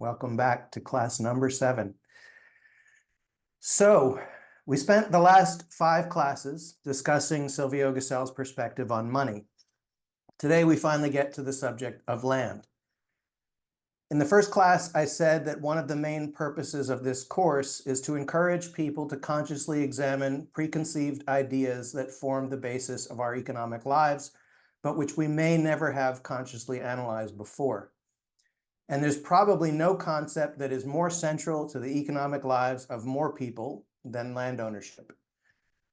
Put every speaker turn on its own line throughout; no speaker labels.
Welcome back to class number 7. So we spent the last 5 classes discussing Silvio Gesell's perspective on money. Today we finally get to the subject of land. In the first class, I said that one of the main purposes of this course is to encourage people to consciously examine preconceived ideas that form the basis of our economic lives, but which we may never have consciously analyzed before. And there's probably no concept that is more central to the economic lives of more people than land ownership.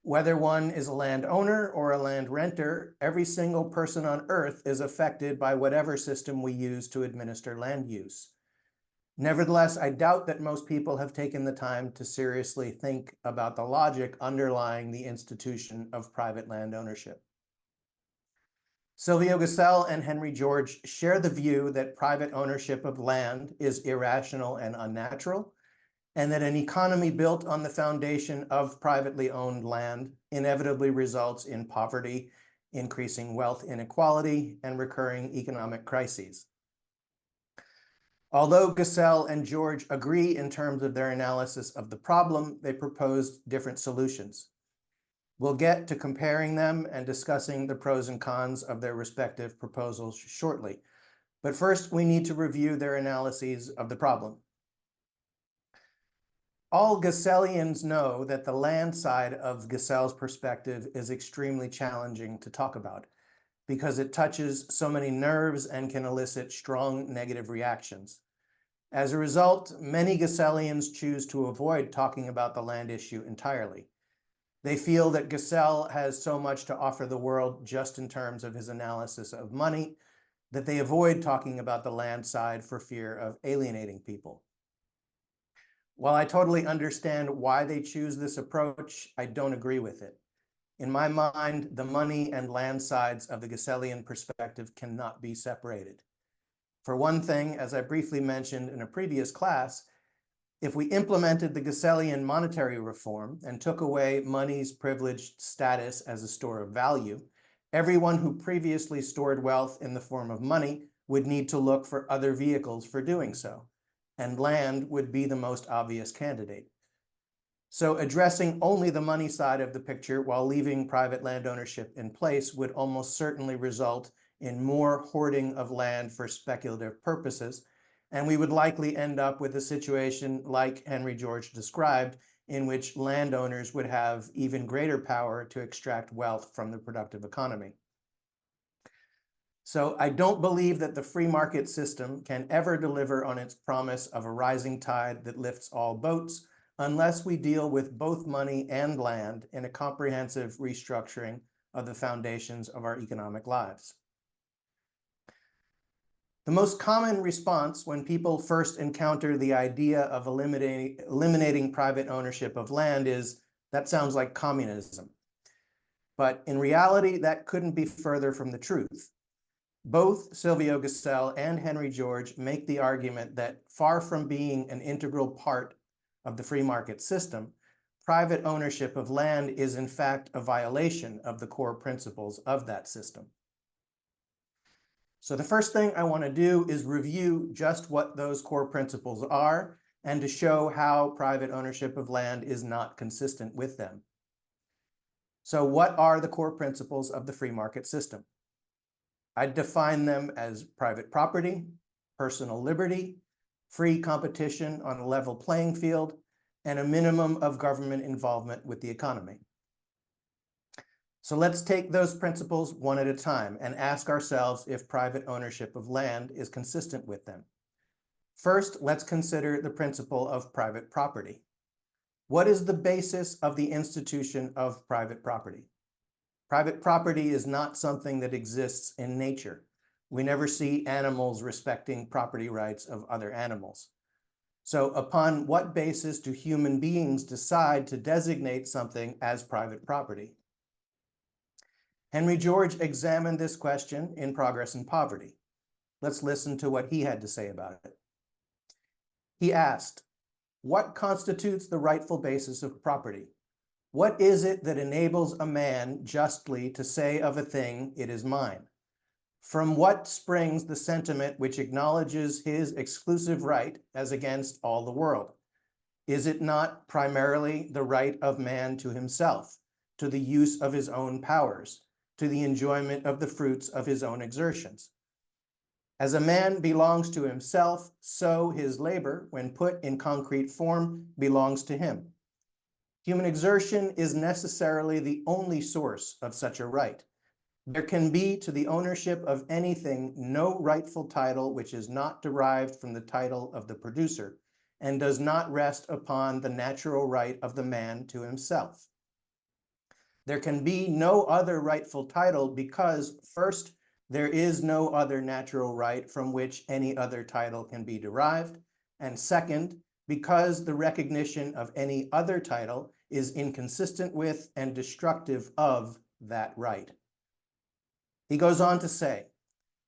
Whether one is a landowner or a land renter, every single person on Earth is affected by whatever system we use to administer land use. Nevertheless, I doubt that most people have taken the time to seriously think about the logic underlying the institution of private land ownership. Silvio Gesell and Henry George share the view that private ownership of land is irrational and unnatural, and that an economy built on the foundation of privately owned land inevitably results in poverty, increasing wealth inequality, and recurring economic crises. Although Gesell and George agree in terms of their analysis of the problem, they proposed different solutions. We'll get to comparing them and discussing the pros and cons of their respective proposals shortly. But first, we need to review their analyses of the problem. All Gessellians know that the land side of Gesell's perspective is extremely challenging to talk about because it touches so many nerves and can elicit strong negative reactions. As a result, many Gessellians choose to avoid talking about the land issue entirely. They feel that Gesell has so much to offer the world just in terms of his analysis of money that they avoid talking about the land side for fear of alienating people. While I totally understand why they choose this approach, I don't agree with it. In my mind, the money and land sides of the Gessellian perspective cannot be separated. For one thing, as I briefly mentioned in a previous class, if we implemented the Gessellian monetary reform and took away money's privileged status as a store of value, everyone who previously stored wealth in the form of money would need to look for other vehicles for doing so, and land would be the most obvious candidate. So addressing only the money side of the picture while leaving private land ownership in place would almost certainly result in more hoarding of land for speculative purposes, and we would likely end up with a situation like Henry George described, in which landowners would have even greater power to extract wealth from the productive economy. So I don't believe that the free market system can ever deliver on its promise of a rising tide that lifts all boats unless we deal with both money and land in a comprehensive restructuring of the foundations of our economic lives. The most common response when people first encounter the idea of eliminating private ownership of land is, "That sounds like communism." But in reality, that couldn't be further from the truth. Both Silvio Gesell and Henry George make the argument that far from being an integral part of the free market system, private ownership of land is in fact a violation of the core principles of that system. So the first thing I want to do is review just what those core principles are and to show how private ownership of land is not consistent with them. So what are the core principles of the free market system? I define them as private property, personal liberty, free competition on a level playing field, and a minimum of government involvement with the economy. So let's take those principles one at a time and ask ourselves if private ownership of land is consistent with them. First, let's consider the principle of private property. What is the basis of the institution of private property? Private property is not something that exists in nature. We never see animals respecting property rights of other animals. So upon what basis do human beings decide to designate something as private property? Henry George examined this question in Progress and Poverty. Let's listen to what he had to say about it. He asked, "What constitutes the rightful basis of property? What is it that enables a man justly to say of a thing, 'It is mine'? From what springs the sentiment which acknowledges his exclusive right as against all the world? Is it not primarily the right of man to himself, to the use of his own powers, to the enjoyment of the fruits of his own exertions? As a man belongs to himself, so his labor, when put in concrete form, belongs to him. Human exertion is necessarily the only source of such a right. There can be to the ownership of anything no rightful title which is not derived from the title of the producer and does not rest upon the natural right of the man to himself. There can be no other rightful title because, first, there is no other natural right from which any other title can be derived, and second, because the recognition of any other title is inconsistent with and destructive of that right. He goes on to say,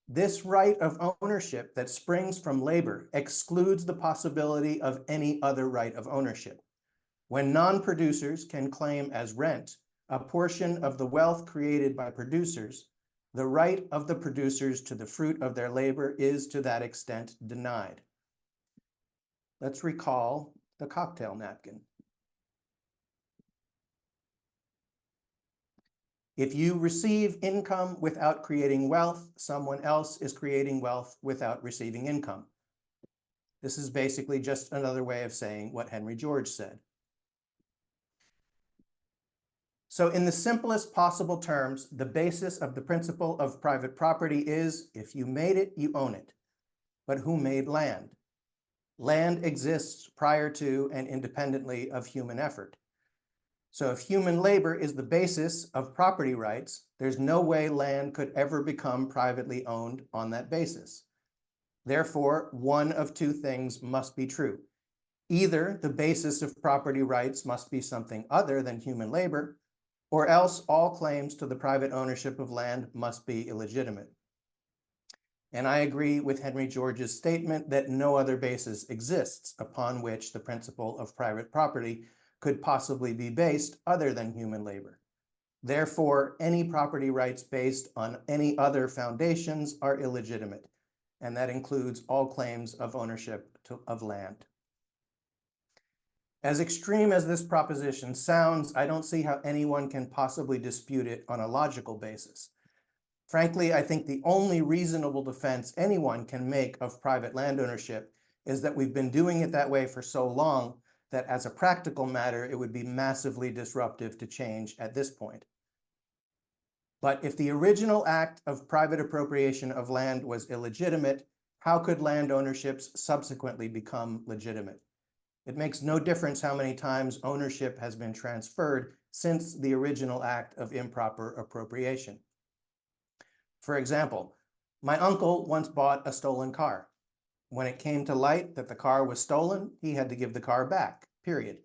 this right of ownership that springs from labor excludes the possibility of any other right of ownership. When non-producers can claim as rent a portion of the wealth created by producers, the right of the producers to the fruit of their labor is to that extent denied. Let's recall the cocktail napkin. If you receive income without creating wealth, someone else is creating wealth without receiving income. This is basically just another way of saying what Henry George said. So in the simplest possible terms, the basis of the principle of private property is, if you made it, you own it. But who made land? Land exists prior to and independently of human effort. So if human labor is the basis of property rights, there's no way land could ever become privately owned on that basis. Therefore, one of two things must be true. Either the basis of property rights must be something other than human labor, or else all claims to the private ownership of land must be illegitimate. And I agree with Henry George's statement that no other basis exists upon which the principle of private property could possibly be based other than human labor. Therefore, any property rights based on any other foundations are illegitimate, and that includes all claims of ownership of land. As extreme as this proposition sounds, I don't see how anyone can possibly dispute it on a logical basis. Frankly, I think the only reasonable defense anyone can make of private land ownership is that we've been doing it that way for so long that as a practical matter, it would be massively disruptive to change at this point. But if the original act of private appropriation of land was illegitimate, how could land ownerships subsequently become legitimate? It makes no difference how many times ownership has been transferred since the original act of improper appropriation. For example, my uncle once bought a stolen car. When it came to light that the car was stolen, he had to give the car back, period.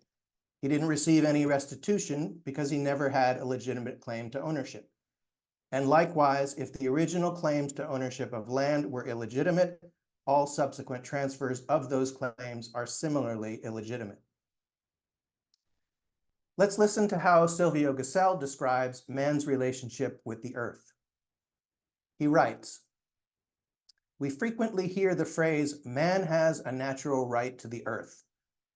He didn't receive any restitution because he never had a legitimate claim to ownership. And likewise, if the original claims to ownership of land were illegitimate, all subsequent transfers of those claims are similarly illegitimate. Let's listen to how Silvio Gesell describes man's relationship with the earth. He writes, "We frequently hear the phrase, man has a natural right to the earth.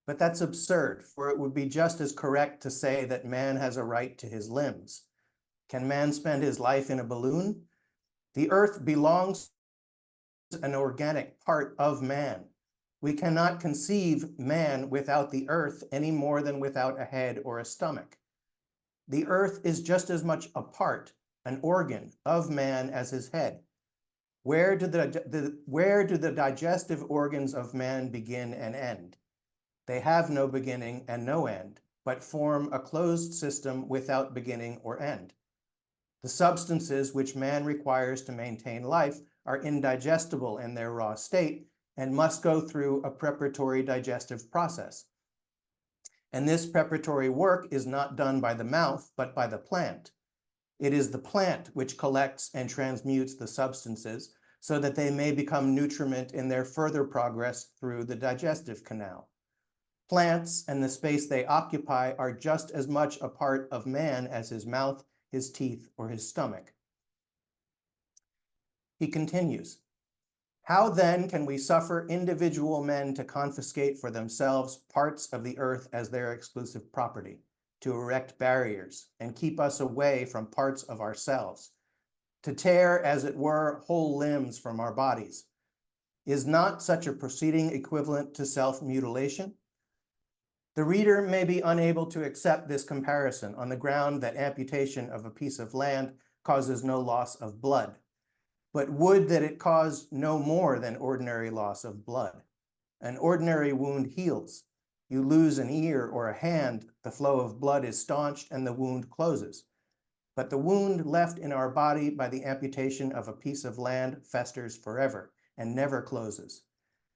But that's absurd, for it would be just as correct to say that man has a right to his limbs. Can man spend his life in a balloon? The earth belongs to an organic part of man. We cannot conceive man without the earth any more than without a head or a stomach. The earth is just as much a part, an organ of man as his head. Where do the digestive organs of man begin and end? They have no beginning and no end, but form a closed system without beginning or end. The substances which man requires to maintain life are indigestible in their raw state and must go through a preparatory digestive process. And this preparatory work is not done by the mouth, but by the plant. It is the plant which collects and transmutes the substances so that they may become nutriment in their further progress through the digestive canal. Plants and the space they occupy are just as much a part of man as his mouth, his teeth, or his stomach. He continues, how then can we suffer individual men to confiscate for themselves parts of the earth as their exclusive property, to erect barriers and keep us away from parts of ourselves, to tear, as it were, whole limbs from our bodies? Is not such a proceeding equivalent to self-mutilation? The reader may be unable to accept this comparison on the ground that amputation of a piece of land causes no loss of blood, but would that it caused no more than ordinary loss of blood. An ordinary wound heals. You lose an ear or a hand, the flow of blood is staunched and the wound closes. But the wound left in our body by the amputation of a piece of land festers forever and never closes.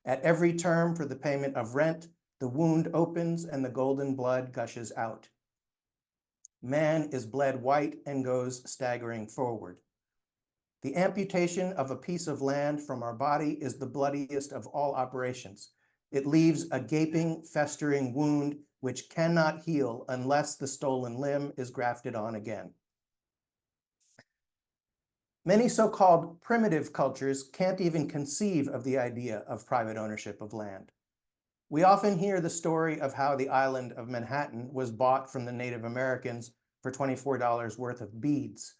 At every term for the payment of rent, the wound opens and the golden blood gushes out. Man is bled white and goes staggering forward. The amputation of a piece of land from our body is the bloodiest of all operations. It leaves a gaping, festering wound which cannot heal unless the stolen limb is grafted on again. Many so-called primitive cultures can't even conceive of the idea of private ownership of land. We often hear the story of how the island of Manhattan was bought from the Native Americans for $24 worth of beads.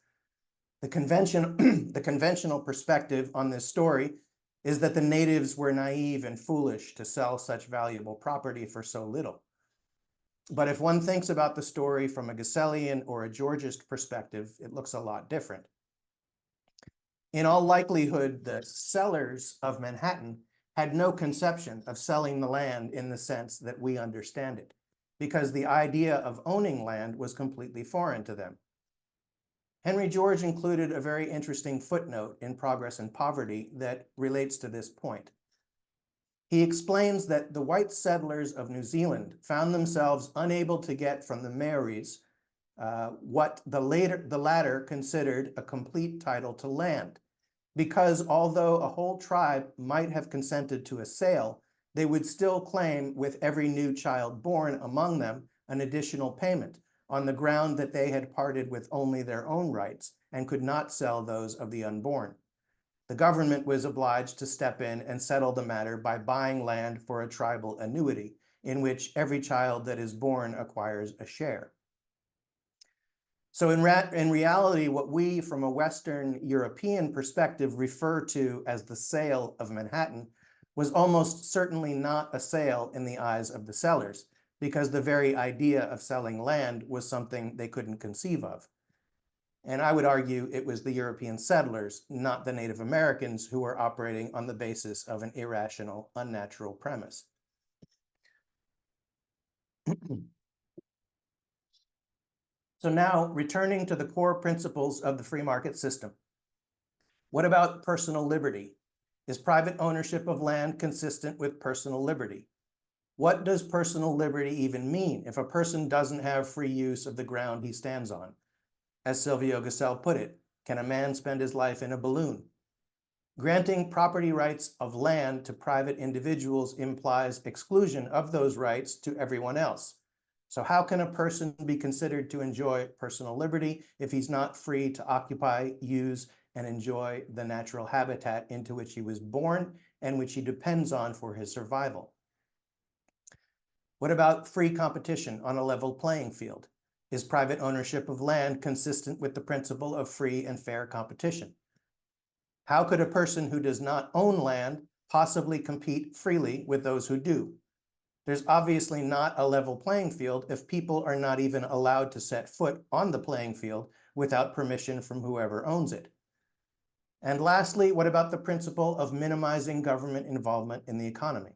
The conventional perspective on this story is that the natives were naive and foolish to sell such valuable property for so little. But if one thinks about the story from a Gessellian or a Georgist perspective, it looks a lot different. In all likelihood, the sellers of Manhattan had no conception of selling the land in the sense that we understand it, because the idea of owning land was completely foreign to them. Henry George included a very interesting footnote in Progress and Poverty that relates to this point. He explains that the white settlers of New Zealand found themselves unable to get from the Maoris what the latter considered a complete title to land, because although a whole tribe might have consented to a sale, they would still claim with every new child born among them an additional payment, on the ground that they had parted with only their own rights and could not sell those of the unborn. The government was obliged to step in and settle the matter by buying land for a tribal annuity, in which every child that is born acquires a share. So in reality, what we from a Western European perspective refer to as the sale of Manhattan was almost certainly not a sale in the eyes of the sellers, because the very idea of selling land was something they couldn't conceive of. And I would argue it was the European settlers, not the Native Americans, who were operating on the basis of an irrational, unnatural premise. So now, returning to the core principles of the free market system. What about personal liberty? Is private ownership of land consistent with personal liberty? What does personal liberty even mean if a person doesn't have free use of the ground he stands on? As Silvio Gesell put it, can a man spend his life in a balloon? Granting property rights of land to private individuals implies exclusion of those rights to everyone else. So how can a person be considered to enjoy personal liberty if he's not free to occupy, use, and enjoy the natural habitat into which he was born and which he depends on for his survival? What about free competition on a level playing field? Is private ownership of land consistent with the principle of free and fair competition? How could a person who does not own land possibly compete freely with those who do? There's obviously not a level playing field if people are not even allowed to set foot on the playing field without permission from whoever owns it. And lastly, what about the principle of minimizing government involvement in the economy?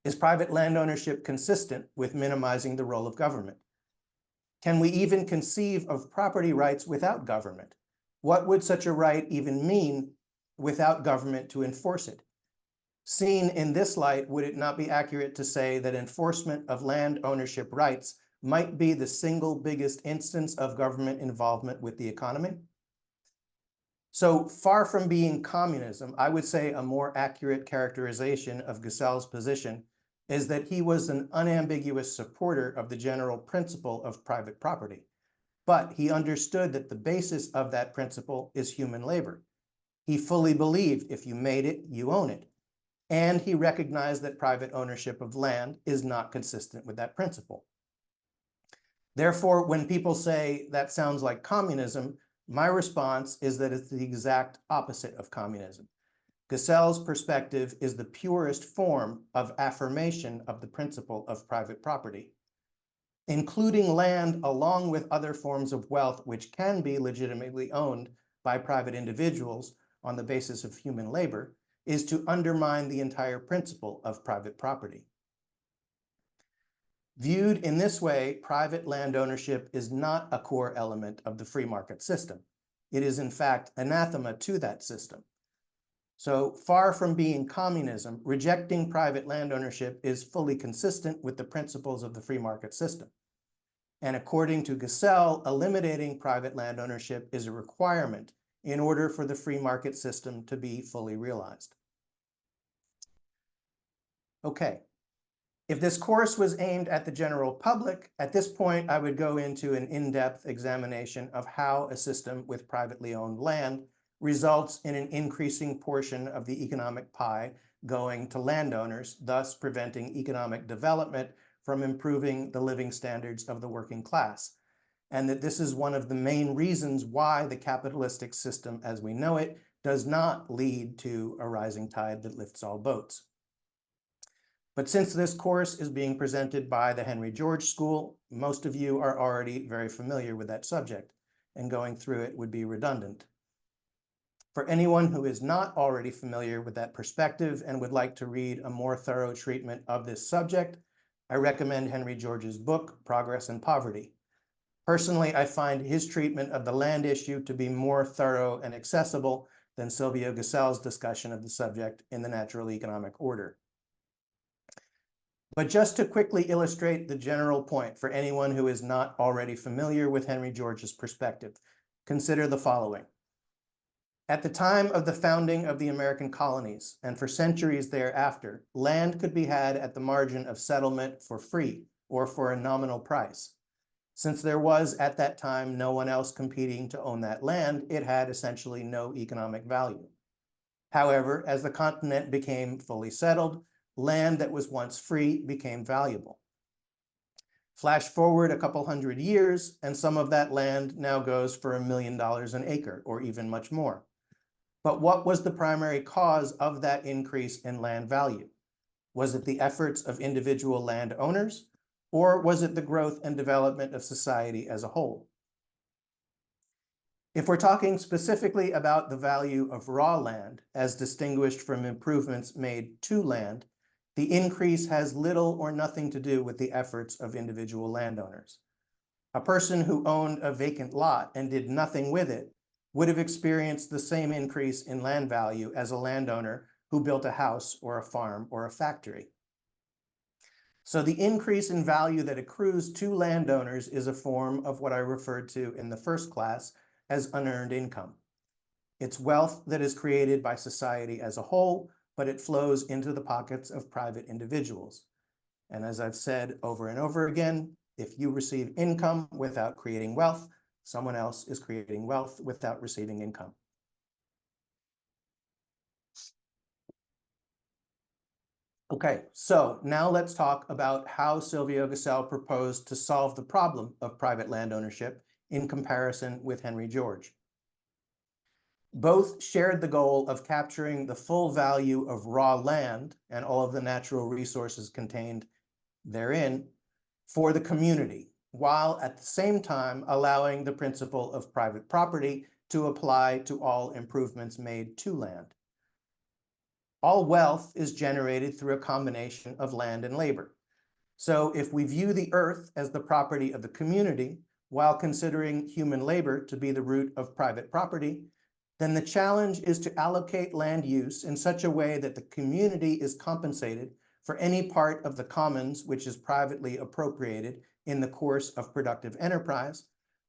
Is private land ownership consistent with minimizing the role of government? Can we even conceive of property rights without government? What would such a right even mean without government to enforce it? Seen in this light, would it not be accurate to say that enforcement of land ownership rights might be the single biggest instance of government involvement with the economy? So far from being communism, I would say a more accurate characterization of Gesell's position is that he was an unambiguous supporter of the general principle of private property, but he understood that the basis of that principle is human labor. He fully believed if you made it, you own it. And he recognized that private ownership of land is not consistent with that principle. Therefore, when people say that sounds like communism, my response is that it's the exact opposite of communism. Gesell's perspective is the purest form of affirmation of the principle of private property. Including land along with other forms of wealth which can be legitimately owned by private individuals on the basis of human labor is to undermine the entire principle of private property. Viewed in this way, private land ownership is not a core element of the free market system. It is in fact anathema to that system. So far from being communism, rejecting private land ownership is fully consistent with the principles of the free market system. And according to Gesell, eliminating private land ownership is a requirement in order for the free market system to be fully realized. Okay, if this course was aimed at the general public, at this point I would go into an in-depth examination of how a system with privately owned land results in an increasing portion of the economic pie going to landowners, thus preventing economic development from improving the living standards of the working class, and that this is one of the main reasons why the capitalistic system as we know it does not lead to a rising tide that lifts all boats. But since this course is being presented by the Henry George School, most of you are already very familiar with that subject, and going through it would be redundant. For anyone who is not already familiar with that perspective and would like to read a more thorough treatment of this subject, I recommend Henry George's book, Progress and Poverty. Personally, I find his treatment of the land issue to be more thorough and accessible than Silvio Gesell's discussion of the subject in The Natural Economic Order. But just to quickly illustrate the general point for anyone who is not already familiar with Henry George's perspective, consider the following. At the time of the founding of the American colonies, and for centuries thereafter, land could be had at the margin of settlement for free or for a nominal price. Since there was at that time no one else competing to own that land, it had essentially no economic value. However, as the continent became fully settled, land that was once free became valuable. Flash forward a couple hundred years, and some of that land now goes for $1 million an acre, or even much more. But what was the primary cause of that increase in land value? Was it the efforts of individual landowners, or was it the growth and development of society as a whole? If we're talking specifically about the value of raw land, as distinguished from improvements made to land, the increase has little or nothing to do with the efforts of individual landowners. A person who owned a vacant lot and did nothing with it would have experienced the same increase in land value as a landowner who built a house or a farm or a factory. So the increase in value that accrues to landowners is a form of what I referred to in the first class as unearned income. It's wealth that is created by society as a whole, but it flows into the pockets of private individuals. And as I've said over and over again, if you receive income without creating wealth, someone else is creating wealth without receiving income. Okay, so now let's talk about how Silvio Gesell proposed to solve the problem of private land ownership in comparison with Henry George. Both shared the goal of capturing the full value of raw land and all of the natural resources contained therein for the community, while at the same time allowing the principle of private property to apply to all improvements made to land. All wealth is generated through a combination of land and labor. So if we view the earth as the property of the community, while considering human labor to be the root of private property, then the challenge is to allocate land use in such a way that the community is compensated for any part of the commons which is privately appropriated in the course of productive enterprise,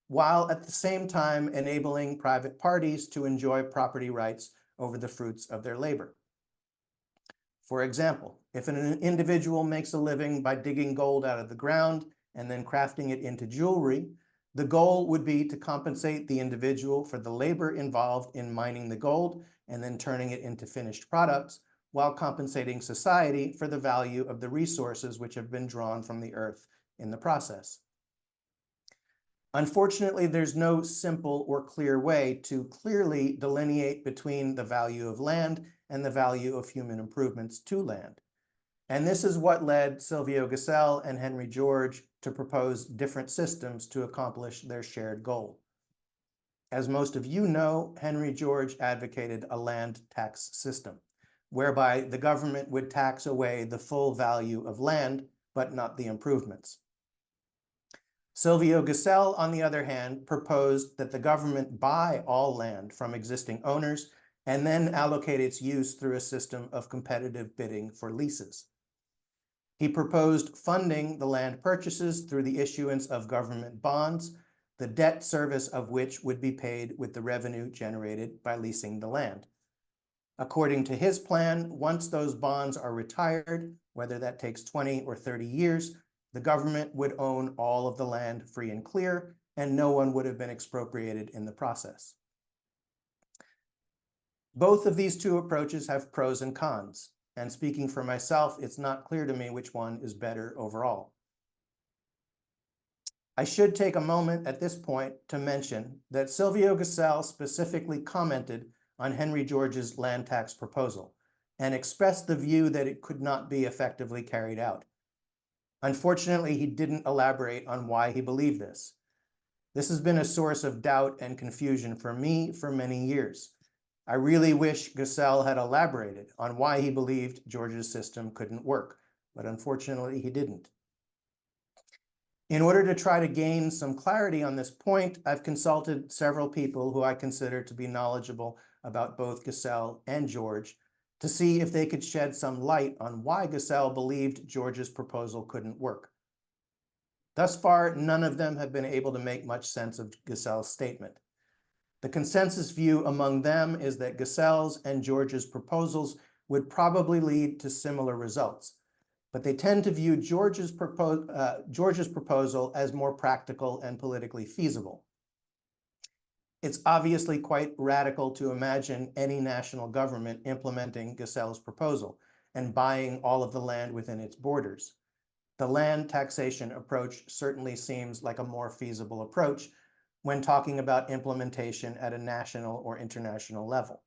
while at the same time enabling private parties to enjoy property rights over the fruits of their labor. For example, if an individual makes a living by digging gold out of the ground and then crafting it into jewelry, the goal would be to compensate the individual for the labor involved in mining the gold and then turning it into finished products, while compensating society for the value of the resources which have been drawn from the earth in the process. Unfortunately, there's no simple or clear way to clearly delineate between the value of land and the value of human improvements to land. And this is what led Silvio Gesell and Henry George to propose different systems to accomplish their shared goal. As most of you know, Henry George advocated a land tax system, whereby the government would tax away the full value of land, but not the improvements. Silvio Gesell, on the other hand, proposed that the government buy all land from existing owners and then allocate its use through a system of competitive bidding for leases. He proposed funding the land purchases through the issuance of government bonds, the debt service of which would be paid with the revenue generated by leasing the land. According to his plan, once those bonds are retired, whether that takes 20 or 30 years, the government would own all of the land free and clear, and no one would have been expropriated in the process. Both of these two approaches have pros and cons, and speaking for myself, it's not clear to me which one is better overall. I should take a moment at this point to mention that Silvio Gesell specifically commented on Henry George's land tax proposal and expressed the view that it could not be effectively carried out. Unfortunately, he didn't elaborate on why he believed this. This has been a source of doubt and confusion for me for many years. I really wish Gesell had elaborated on why he believed George's system couldn't work, but unfortunately he didn't. In order to try to gain some clarity on this point, I've consulted several people who I consider to be knowledgeable about both Gesell and George to see if they could shed some light on why Gesell believed George's proposal couldn't work. Thus far, none of them have been able to make much sense of Gesell's statement. The consensus view among them is that Gesell's and George's proposals would probably lead to similar results, but they tend to view George's proposal as more practical and politically feasible. It's obviously quite radical to imagine any national government implementing Gesell's proposal and buying all of the land within its borders. The land taxation approach certainly seems like a more feasible approach when talking about implementation at a national or international level.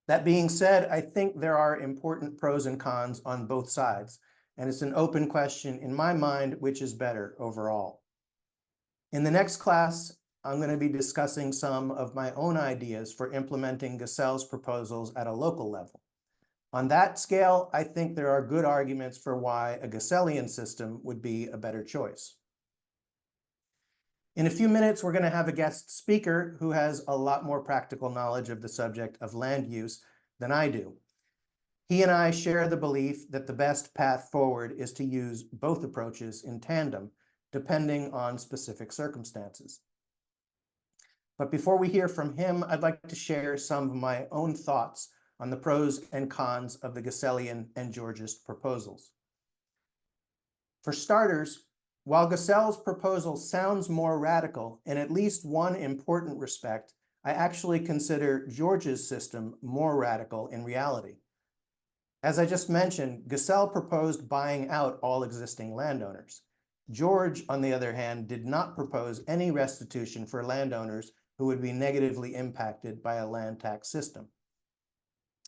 That being said, I think there are important pros and cons on both sides, and it's an open question in my mind which is better overall. In the next class, I'm going to be discussing some of my own ideas for implementing Gesell's proposals at a local level. On that scale, I think there are good arguments for why a Gesellian system would be a better choice. In a few minutes, we're going to have a guest speaker who has a lot more practical knowledge of the subject of land use than I do. He and I share the belief that the best path forward is to use both approaches in tandem, depending on specific circumstances. But before we hear from him, I'd like to share some of my own thoughts on the pros and cons of the Gesellian and Georgist proposals. For starters, while Gesell's proposal sounds more radical in at least one important respect, I actually consider George's system more radical in reality. As I just mentioned, Gesell proposed buying out all existing landowners. George, on the other hand, did not propose any restitution for landowners who would be negatively impacted by a land tax system.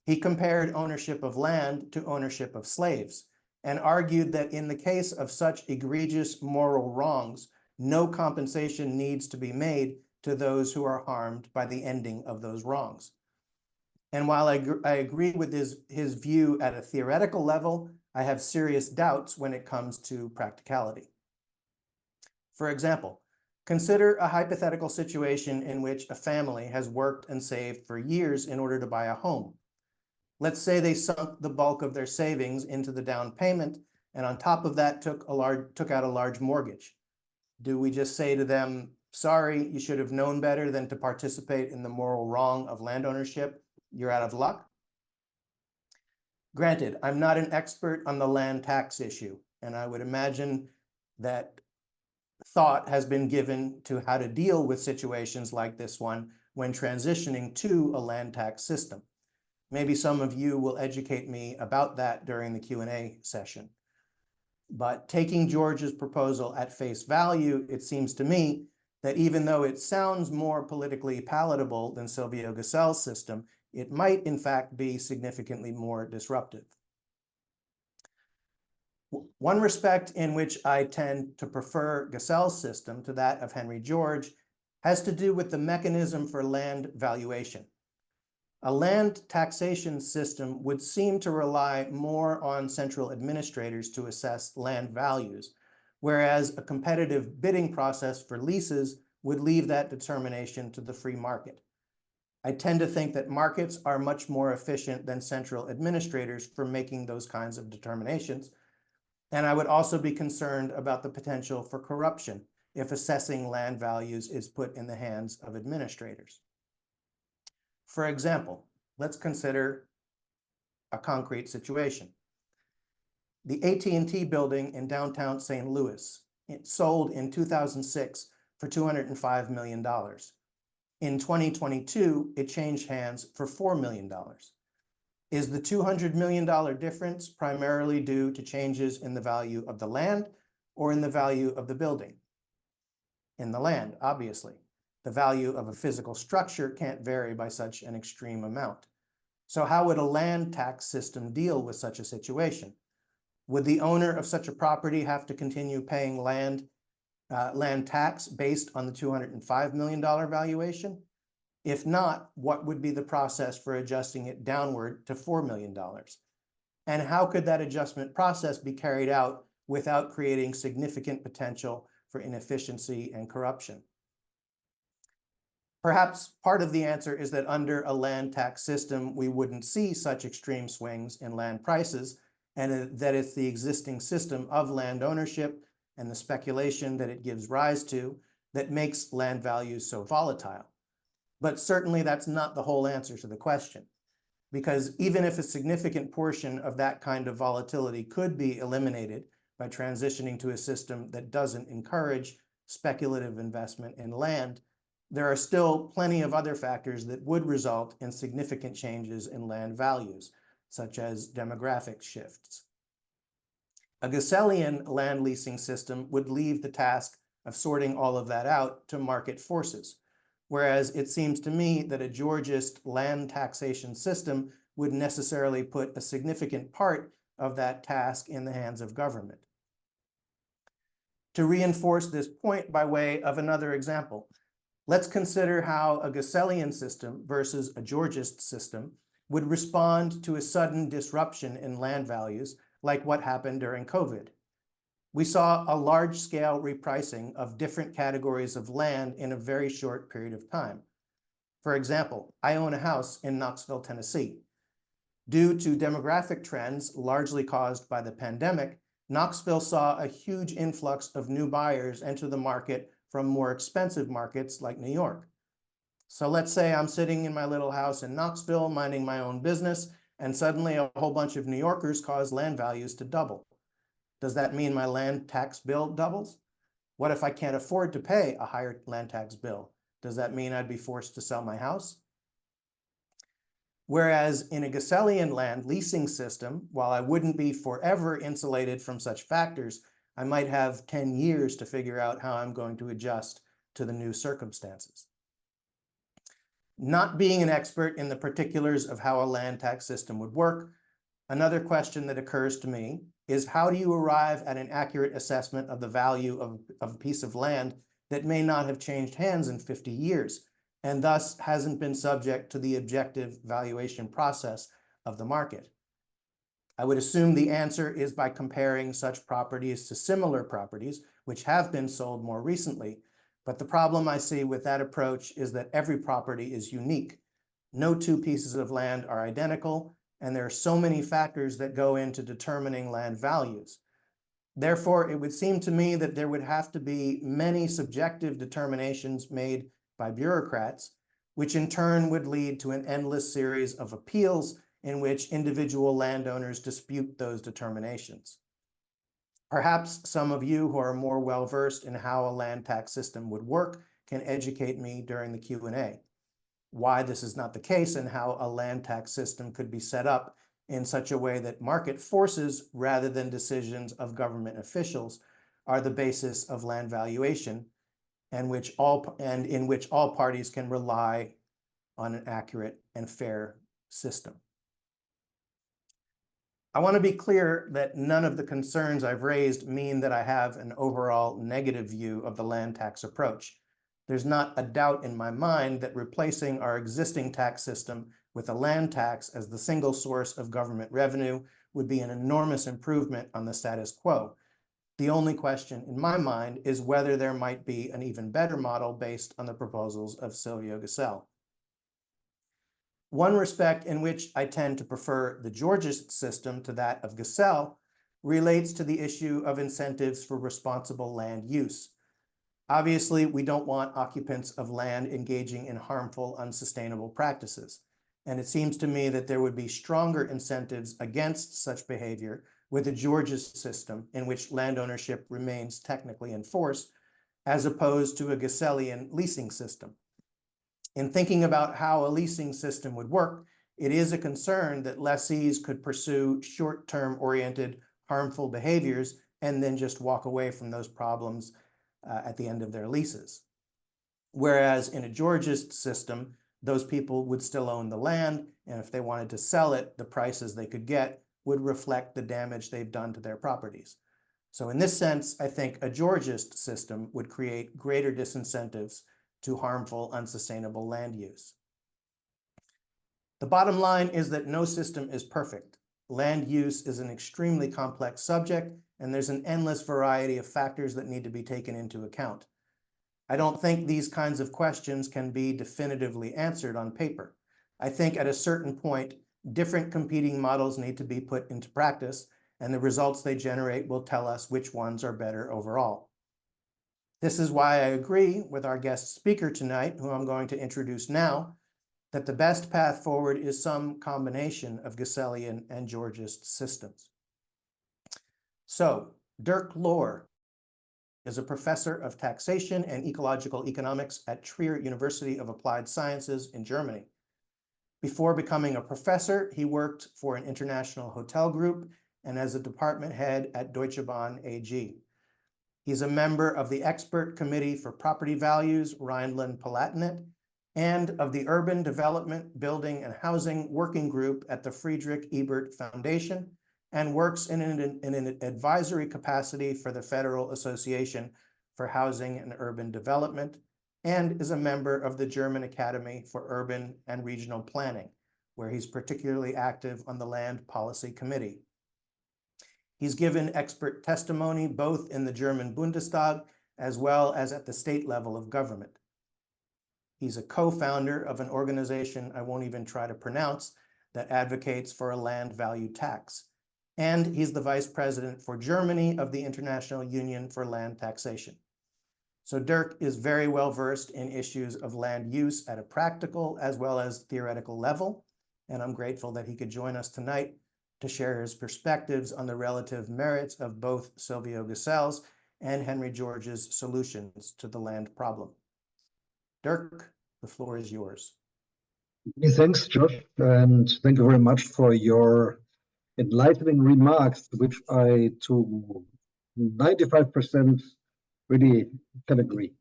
He compared ownership of land to ownership of slaves and argued that in the case of such egregious moral wrongs, no compensation needs to be made to those who are harmed by the ending of those wrongs. And while I agree with his view at a theoretical level, I have serious doubts when it comes to practicality. For example, consider a hypothetical situation in which a family has worked and saved for years in order to buy a home. Let's say they sunk the bulk of their savings into the down payment, and on top of that took out a large mortgage. Do we just say to them, sorry, you should have known better than to participate in the moral wrong of land ownership? You're out of luck? Granted, I'm not an expert on the land tax issue, and I would imagine that thought has been given to how to deal with situations like this one when transitioning to a land tax system. Maybe some of you will educate me about that during the Q&A session. But taking George's proposal at face value, it seems to me that even though it sounds more politically palatable than Silvio Gesell's system, it might in fact be significantly more disruptive. One respect in which I tend to prefer Gesell's system to that of Henry George has to do with the mechanism for land valuation. A land taxation system would seem to rely more on central administrators to assess land values, whereas a competitive bidding process for leases would leave that determination to the free market. I tend to think that markets are much more efficient than central administrators for making those kinds of determinations, and I would also be concerned about the potential for corruption if assessing land values is put in the hands of administrators. For example, let's consider a concrete situation. The AT&T building in downtown St. Louis, it sold in 2006 for $205 million. In 2022, it changed hands for $4 million. Is the $200 million difference primarily due to changes in the value of the land or in the value of the building? In the land, obviously. The value of a physical structure can't vary by such an extreme amount. So how would a land tax system deal with such a situation? Would the owner of such a property have to continue paying land tax based on the $205 million valuation? If not, what would be the process for adjusting it downward to $4 million? And how could that adjustment process be carried out without creating significant potential for inefficiency and corruption? Perhaps part of the answer is that under a land tax system, we wouldn't see such extreme swings in land prices, and that it's the existing system of land ownership and the speculation that it gives rise to that makes land values so volatile. But certainly that's not the whole answer to the question, because even if a significant portion of that kind of volatility could be eliminated by transitioning to a system that doesn't encourage speculative investment in land, there are still plenty of other factors that would result in significant changes in land values, such as demographic shifts. A Gesellian land leasing system would leave the task of sorting all of that out to market forces, whereas it seems to me that a Georgist land taxation system would necessarily put a significant part of that task in the hands of government. To reinforce this point by way of another example, let's consider how a Gesellian system versus a Georgist system would respond to a sudden disruption in land values like what happened during COVID. We saw a large-scale repricing of different categories of land in a very short period of time. For example, I own a house in Knoxville, Tennessee. Due to demographic trends largely caused by the pandemic, Knoxville saw a huge influx of new buyers enter the market from more expensive markets like New York. So let's say I'm sitting in my little house in Knoxville, minding my own business, and suddenly a whole bunch of New Yorkers cause land values to double. Does that mean my land tax bill doubles? What if I can't afford to pay a higher land tax bill? Does that mean I'd be forced to sell my house? Whereas in a Gesellian land leasing system, while I wouldn't be forever insulated from such factors, I might have 10 years to figure out how I'm going to adjust to the new circumstances. Not being an expert in the particulars of how a land tax system would work, another question that occurs to me is how do you arrive at an accurate assessment of the value of a piece of land that may not have changed hands in 50 years and thus hasn't been subject to the objective valuation process of the market? I would assume the answer is by comparing such properties to similar properties which have been sold more recently. But the problem I see with that approach is that every property is unique. No two pieces of land are identical, and there are so many factors that go into determining land values. Therefore, it would seem to me that there would have to be many subjective determinations made by bureaucrats, which in turn would lead to an endless series of appeals in which individual landowners dispute those determinations. Perhaps some of you who are more well-versed in how a land tax system would work can educate me during the Q&A. why this is not the case and how a land tax system could be set up in such a way that market forces, rather than decisions of government officials, are the basis of land valuation, and in which all parties can rely on an accurate and fair system. I want to be clear that none of the concerns I've raised mean that I have an overall negative view of the land tax approach. There's not a doubt in my mind that replacing our existing tax system with a land tax as the single source of government revenue would be an enormous improvement on the status quo. The only question in my mind is whether there might be an even better model based on the proposals of Silvio Gesell. One respect in which I tend to prefer the Georgist system to that of Gesell relates to the issue of incentives for responsible land use. Obviously, we don't want occupants of land engaging in harmful, unsustainable practices. And it seems to me that there would be stronger incentives against such behavior with a Georgist system in which land ownership remains technically enforced, as opposed to a Gesellian leasing system. In thinking about how a leasing system would work, it is a concern that lessees could pursue short-term oriented harmful behaviors and then just walk away from those problems at the end of their leases. Whereas in a Georgist system, those people would still own the land, and if they wanted to sell it, the prices they could get would reflect the damage they've done to their properties. So in this sense, I think a Georgist system would create greater disincentives to harmful, unsustainable land use. The bottom line is that no system is perfect. Land use is an extremely complex subject, and there's an endless variety of factors that need to be taken into account. I don't think these kinds of questions can be definitively answered on paper. I think at a certain point, different competing models need to be put into practice, and the results they generate will tell us which ones are better overall. This is why I agree with our guest speaker tonight, who I'm going to introduce now, that the best path forward is some combination of Gesellian and Georgist systems. So, Dirk Lohr is a professor of taxation and ecological economics at Trier University of Applied Sciences in Germany. Before becoming a professor, he worked for an international hotel group and as a department head at Deutsche Bahn AG. He's a member of the Expert Committee for Property Values, Rhineland-Palatinate, and of the Urban Development, Building, and Housing Working Group at the Friedrich Ebert Foundation, and works in an advisory capacity for the Federal Association for Housing and Urban Development, and is a member of the German Academy for Urban and Regional Planning, where he's particularly active on the Land Policy Committee. He's given expert testimony both in the German Bundestag as well as at the state level of government. He's a co-founder of an organization I won't even try to pronounce that advocates for a land value tax. And he's the vice president for Germany of the International Union for Land Taxation. So Dirk is very well versed in issues of land use at a practical as well as theoretical level. And I'm grateful that he could join us tonight to share his perspectives on the relative merits of both Silvio Gesell's and Henry George's solutions to the land problem. Dirk, the floor is yours.
Thanks, Josh, and thank you very much for your enlightening remarks, which I, to 95% really can agree.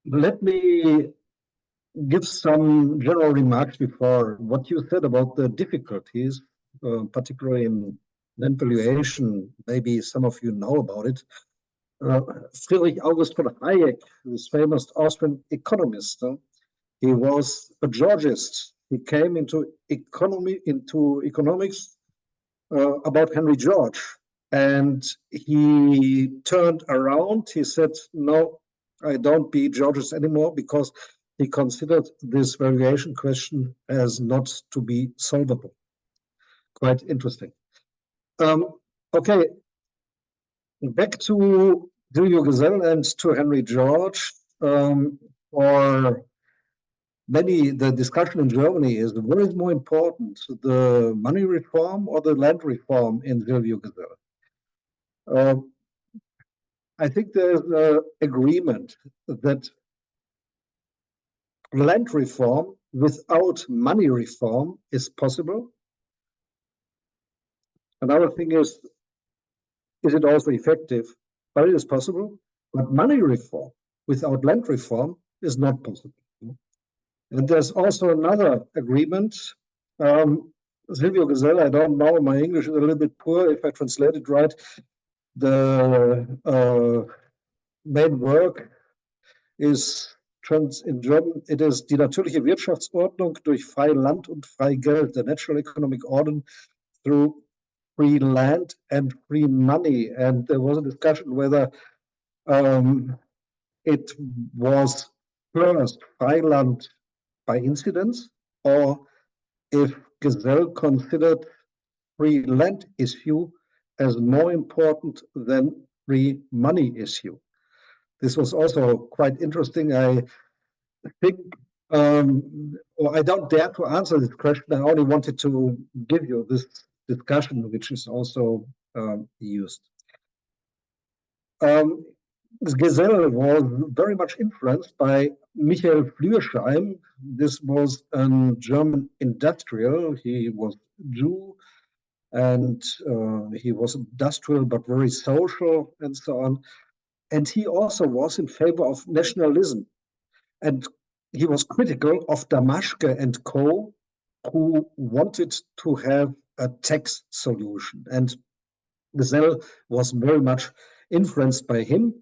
Let me give some general remarks before what you said about the difficulties, particularly in land valuation. Maybe some of you know about it. Friedrich August von Hayek, this famous Austrian economist, he was a Georgist. He came into economics about Henry George, and he turned around. He said, "No, I don't be Georgist anymore," because he considered this valuation question as not to be solvable. Quite interesting. Okay, back to Silvio Gesell and to Henry George. For many, the discussion in Germany is what is more important, the money reform or the land reform in Silvio Gesell? I think there's an agreement that land reform without money reform is possible? Another thing is it also effective? But it is possible. But money reform without land reform is not possible. And there's also another agreement. Silvio Gesell, I don't know, my English is a little bit poor if I translate it right. The main work is in German, it is die natürliche Wirtschaftsordnung durch freie Land und frei Geld, the natural economic order through free land and free money. And there was a discussion whether it was first Freiland by incidence, or if Gesell considered free land issue as more important than free money issue. This was also quite interesting. I think, or I don't dare to answer this question. I only wanted to give you this discussion, which is also used. Gesell was very much influenced by Michael Flürsheim. This was a German industrial. He was Jew, and he was industrial but very social and so on. And he also was in favor of nationalism. And he was critical of Damaschke and co., who wanted to have a tax solution. And Gesell was very much influenced by him.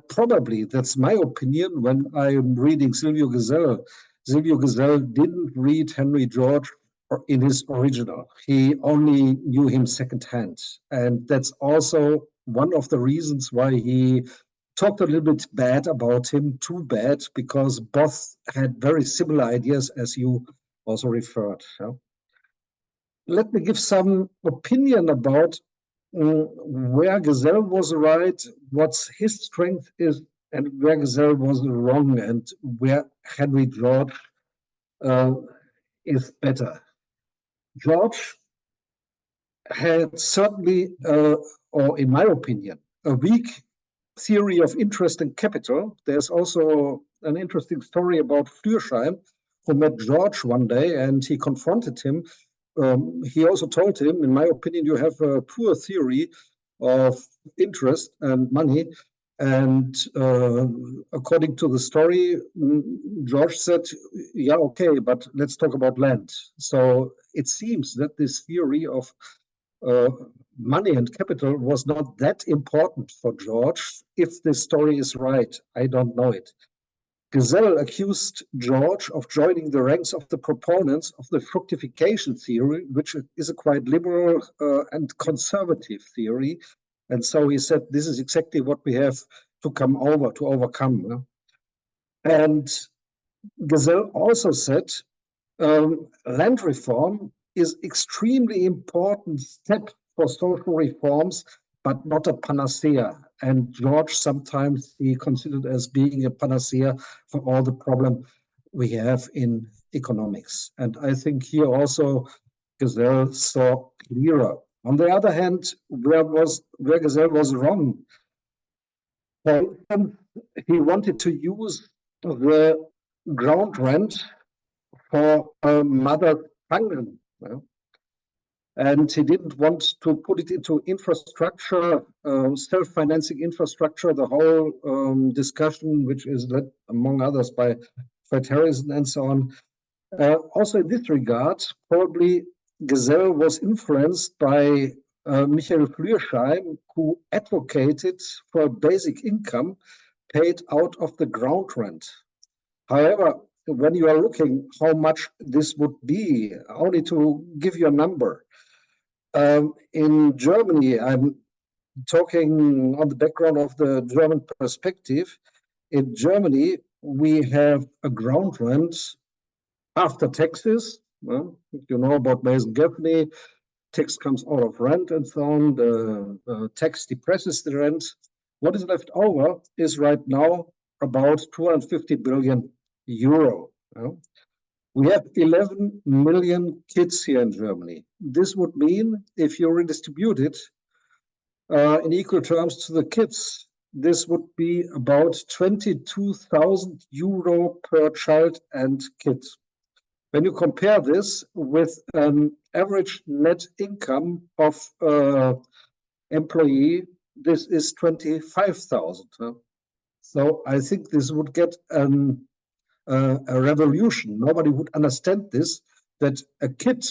Probably, that's my opinion, when I'm reading Silvio Gesell. Silvio Gesell didn't read Henry George in his original. He only knew him secondhand. And that's also one of the reasons why he talked a little bit bad about him, too bad, because both had very similar ideas, as you also referred. Yeah? Let me give some opinion about where Gesell was right, what his strength is, and where Gesell was wrong, and where Henry George is better. George had certainly, or in my opinion, a weak theory of interest and capital. There's also an interesting story about Flürsheim, who met George one day and he confronted him. He also told him, in my opinion, you have a poor theory of interest and money. And according to the story, George said, yeah, okay, but let's talk about land. So it seems that this theory of money and capital was not that important for George. If this story is right, I don't know it. Gesell accused George of joining the ranks of the proponents of the fructification theory, which is a quite liberal and conservative theory. And so he said, this is exactly what we have to overcome. And Gesell also said, land reform is extremely important step for social reforms, but not a panacea. And George sometimes he considered as being a panacea for all the problem we have in economics. And I think here also Gesell saw clearer. On the other hand, where Gesell was wrong, for instance, he wanted to use the ground rent for mother tongue. And he didn't want to put it into infrastructure, self-financing infrastructure, the whole discussion, which is led, among others, by Fred Harrison and so on. Also in this regard, probably Gesell was influenced by Michael Flürsheim, who advocated for a basic income paid out of the ground rent. However, when you are looking how much this would be, only to give you a number, in Germany, I'm talking on the background of the German perspective. In Germany, we have a ground rent after taxes. Well, you know about Mason Gaffney, tax comes out of rent and so on. The tax depresses the rent. What is left over is right now about 250 billion euro. We have 11 million kids here in Germany. This would mean if you redistribute it in equal terms to the kids, this would be about 22,000 euro per child and kid. When you compare this with an average net income of employee, this is 25,000. So I think this would get a revolution. Nobody would understand this, that a kid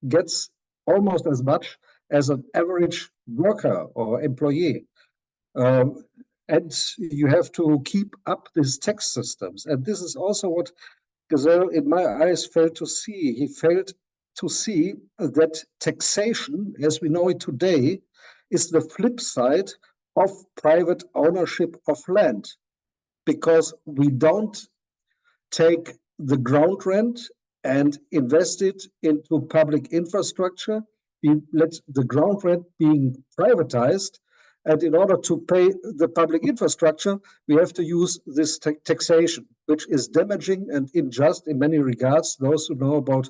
gets almost as much as an average worker or employee. And you have to keep up these tax systems. And this is also what Gesell, in my eyes, failed to see. He failed to see that taxation, as we know it today, is the flip side of private ownership of land, because we don't take the ground rent and invest it into public infrastructure. We let the ground rent being privatized, and in order to pay the public infrastructure, we have to use this taxation, which is damaging and unjust in many regards. Those who know about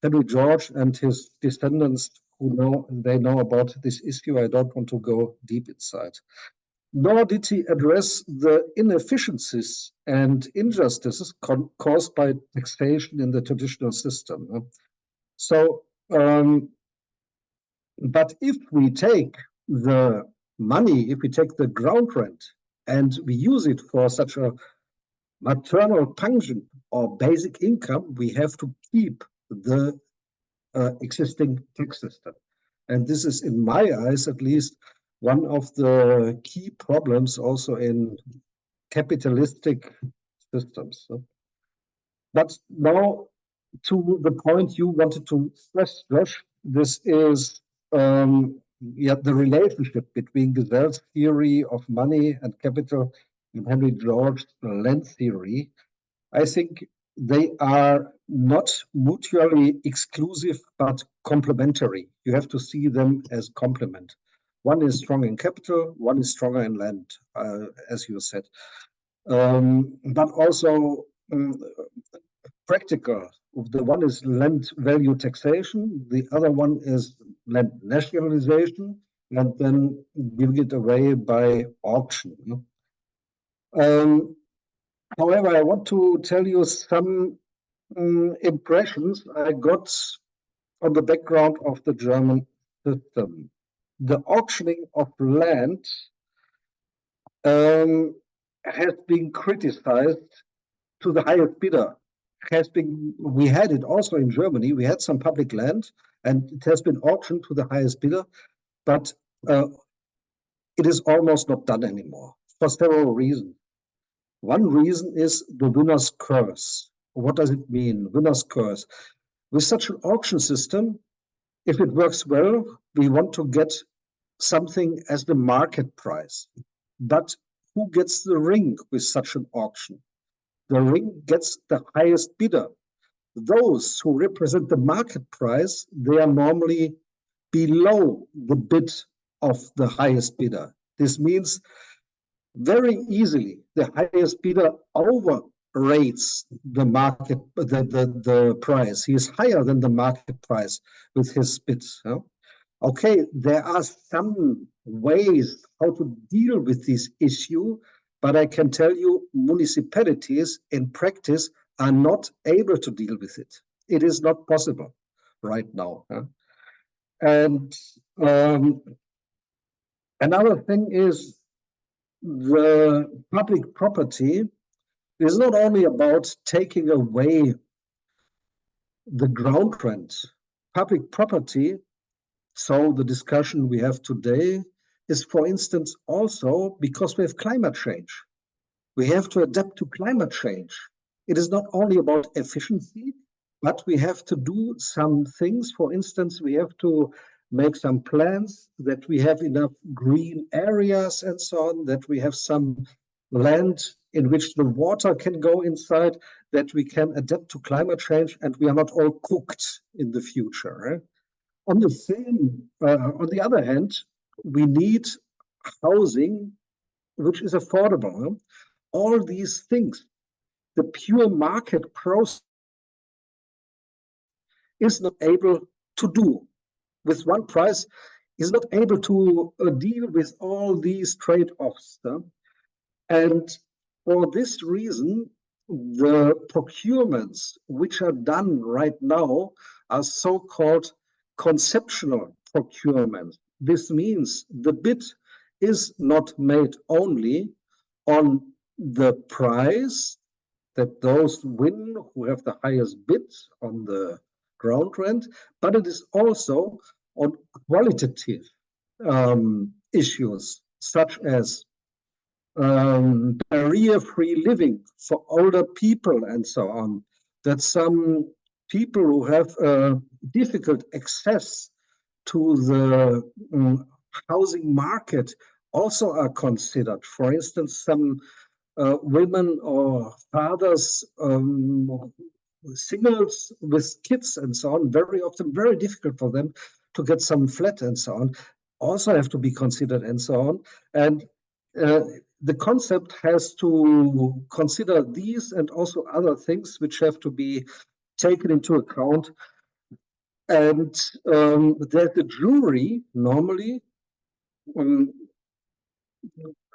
Henry George and his descendants, they know about this issue. I don't want to go deep inside. Nor did he address the inefficiencies and injustices caused by taxation in the traditional system. So, but if we take the money, if we take the ground rent and we use it for such a maternal pension or basic income, we have to keep the existing tax system. And this is, in my eyes at least, one of the key problems also in capitalistic systems. But now to the point you wanted to stress, Josh, this is the relationship between Gesell's theory of money and capital and Henry George's land theory. I think they are not mutually exclusive, but complementary. You have to see them as complement. One is strong in capital, one is stronger in land, as you said. But also practical. The one is land value taxation, the other one is land nationalization, and then giving it away by auction. However, I want to tell you some impressions I got on the background of the German system. The auctioning of land has been criticized to the highest bidder. We had it also in Germany. We had some public land, and it has been auctioned to the highest bidder, but it is almost not done anymore for several reasons. One reason is the winner's curse. What does it mean, winner's curse? With such an auction system, if it works well, we want to get something as the market price. But who gets the ring with such an auction? The ring gets the highest bidder. Those who represent the market price, they are normally below the bid of the highest bidder. This means very easily the highest bidder overrates the market, the price. He is higher than the market price with his bids. Okay, there are some ways how to deal with this issue, but I can tell you municipalities in practice are not able to deal with it. It is not possible right now. And another thing is the public property is not only about taking away the ground rent. Public property, so the discussion we have today, is, for instance, also because we have climate change. We have to adapt to climate change. It is not only about efficiency, but we have to do some things. For instance, we have to make some plans that we have enough green areas and so on, that we have some land in which the water can go inside, that we can adapt to climate change, and we are not all cooked in the future. On the other hand, we need housing which is affordable. All these things, the pure market process is not able to do. With one price, is not able to deal with all these trade-offs. And for this reason, the procurements which are done right now are so-called conceptual procurement. This means the bid is not made only on the price that those win who have the highest bid on the ground rent, but it is also on qualitative issues such as barrier-free living for older people and so on, that some people who have difficult access to the housing market also are considered. For instance, some women or fathers, singles with kids and so on, very often very difficult for them to get some flat and so on, also have to be considered and so on. And the concept has to consider these and also other things which have to be taken into account. And there's a jury normally, a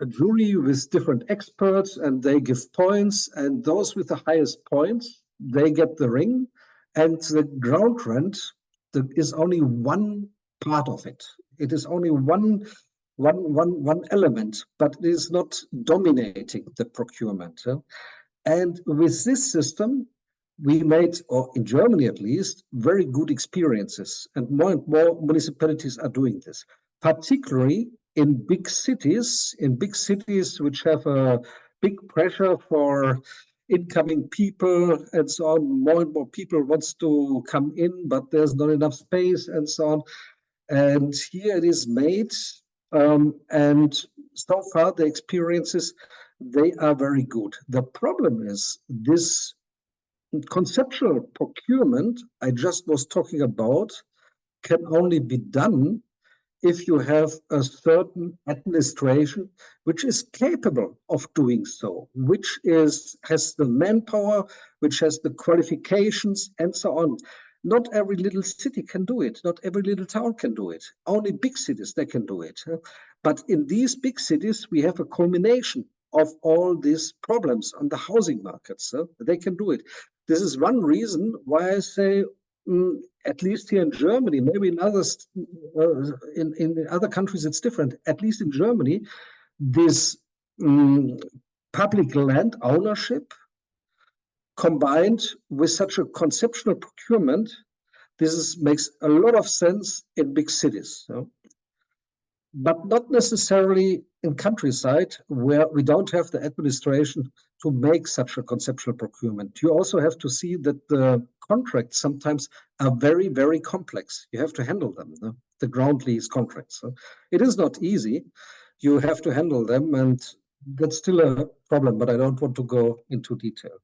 jury with different experts, and they give points, and those with the highest points, they get the ring, and the ground rent is only one part of it. It is only one element, but it is not dominating the procurement. And with this system, we made, or in Germany at least, very good experiences, and more municipalities are doing this, particularly in big cities which have a big pressure for incoming people and so on. More and more people wants to come in, but there's not enough space and so on. And here it is made, and so far the experiences, they are very good. The problem is this conceptual procurement I just was talking about can only be done if you have a certain administration which is capable of doing so, which has the manpower, which has the qualifications and so on. Not every little city can do it. Not every little town can do it. Only big cities, they can do it. But in these big cities, we have a culmination of all these problems on the housing markets. They can do it. This is one reason why I say, at least here in Germany, maybe in others, in other countries it's different. At least in Germany, this public land ownership combined with such a conceptual procurement, makes a lot of sense in big cities, but not necessarily in countryside where we don't have the administration to make such a conceptual procurement. You also have to see that the contracts sometimes are very, very complex. You have to handle them, the ground lease contracts. It is not easy. You have to handle them, and that's still a problem, but I don't want to go into detail.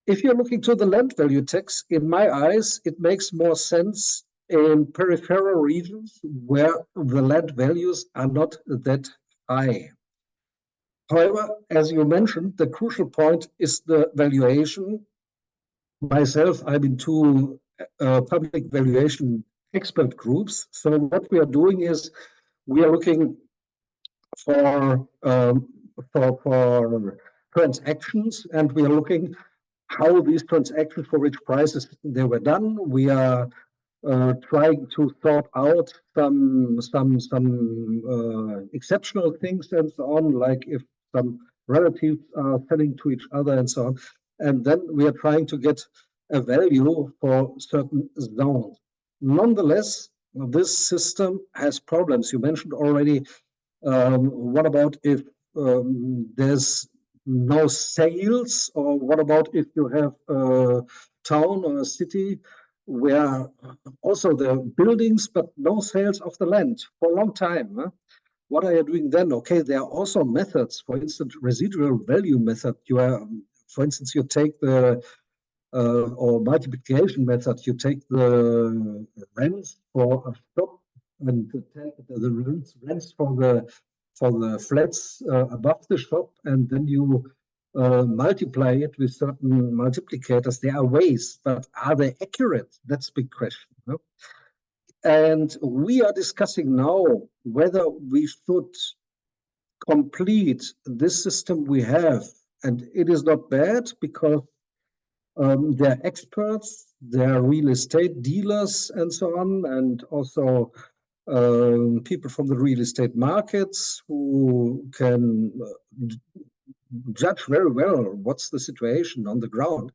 If you're looking to the land value tax, in my eyes, it makes more sense in peripheral regions where the land values are not that high. However, as you mentioned, the crucial point is the valuation. Myself, I'm in two public valuation expert groups. So what we are doing is we are looking for transactions, and we are looking how these transactions, for which prices they were done. We are trying to sort out some exceptional things and so on, like if some relatives are selling to each other and so on. And then we are trying to get a value for certain zones. Nonetheless, this system has problems. You mentioned already, what about if there's no sales, or what about if you have a town or a city where also there are buildings but no sales of the land for a long time? What are you doing then? Okay, there are also methods, for instance, residual value method. For instance, you take the or multiplication method. You take the rents for a shop and the rents for the flats above the shop, and then you multiply it with certain multiplicators. There are ways, but are they accurate? That's a big question. And we are discussing now whether we should complete this system we have. And it is not bad because they're experts, they're real estate dealers and so on, and also people from the real estate markets who can judge very well what's the situation on the ground.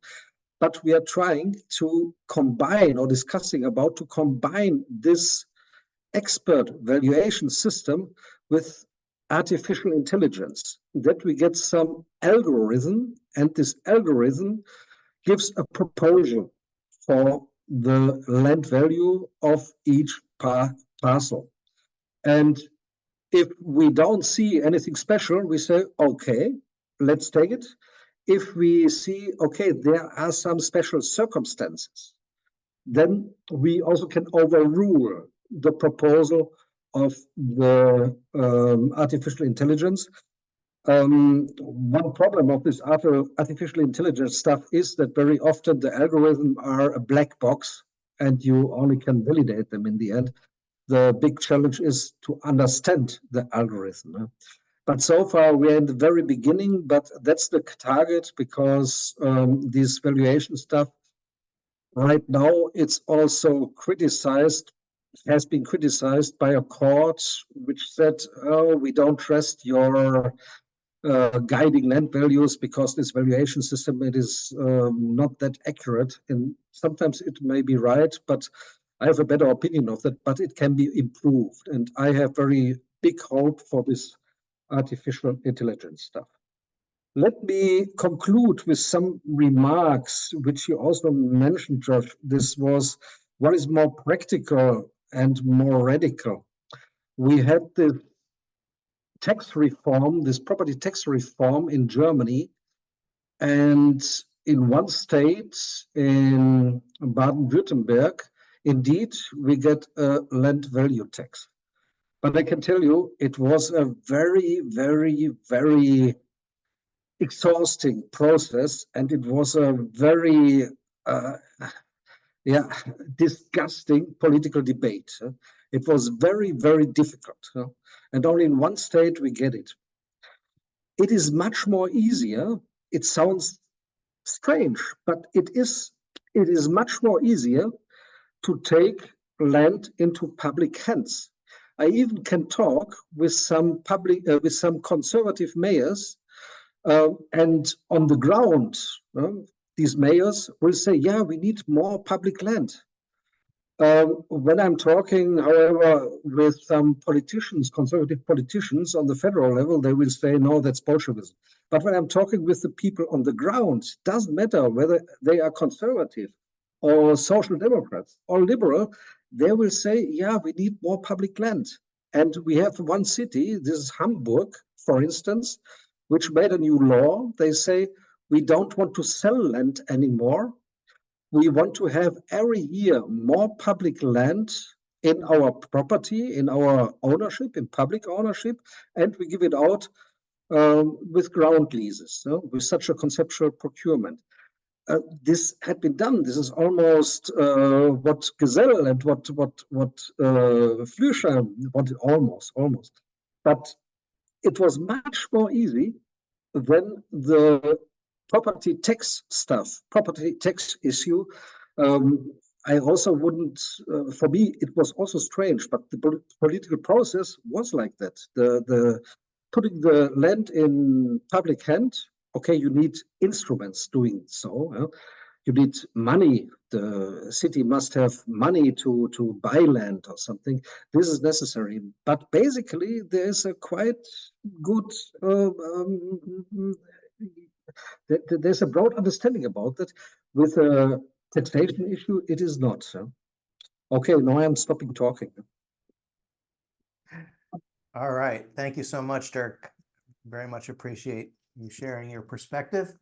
But we are trying to combine or discussing about to combine this expert valuation system with artificial intelligence, that we get some algorithm, and this algorithm gives a proposal for the land value of each parcel. And if we don't see anything special, we say, okay, let's take it. If we see, okay, there are some special circumstances, then we also can overrule the proposal of the artificial intelligence. One problem of this artificial intelligence stuff is that very often the algorithms are a black box and you only can validate them in the end. The big challenge is to understand the algorithm. But so far we're in the very beginning, but that's the target because this valuation stuff right now, it's also criticized, has been criticized by a court which said, oh, we don't trust your guiding land values because this valuation system, it is not that accurate. And sometimes it may be right, but I have a better opinion of that, but it can be improved. And I have very big hope for this artificial intelligence stuff. Let me conclude with some remarks, which you also mentioned, George. This was what is more practical and more radical. We had this tax reform, this property tax reform in Germany, and in one state, in Baden-Württemberg, indeed, we get a land value tax. But I can tell you, it was a very, very, very exhausting process, and it was a very disgusting political debate. It was very, very difficult, and only in one state we get it. It is much more easier. It sounds strange, but it is much more easier to take land into public hands. I even can talk with some conservative mayors, and on the ground, these mayors will say, yeah, we need more public land. When I'm talking, however, with some politicians, conservative politicians on the federal level, they will say, no, that's Bolshevism. But when I'm talking with the people on the ground, it doesn't matter whether they are conservative or social democrats or liberal, they will say, yeah, we need more public land. And we have one city, this is Hamburg, for instance, which made a new law. They say, we don't want to sell land anymore. We want to have every year more public land in our property, in our ownership, in public ownership, and we give it out with ground leases, with such a conceptual procurement. This had been done. This is almost what Gesell and what Flücher wanted, almost. But it was much more easy than the property tax stuff, property tax issue. I also wouldn't, for me, it was also strange, but the political process was like that. The putting the land in public hand, okay, you need instruments doing so. You need money. The city must have money to buy land or something. This is necessary. But basically, there's a quite good there's a broad understanding about that. With a taxation issue, it is not. Okay, now I'm stopping talking.
All right. Thank you so much, Dirk. Very much appreciate you sharing your perspective.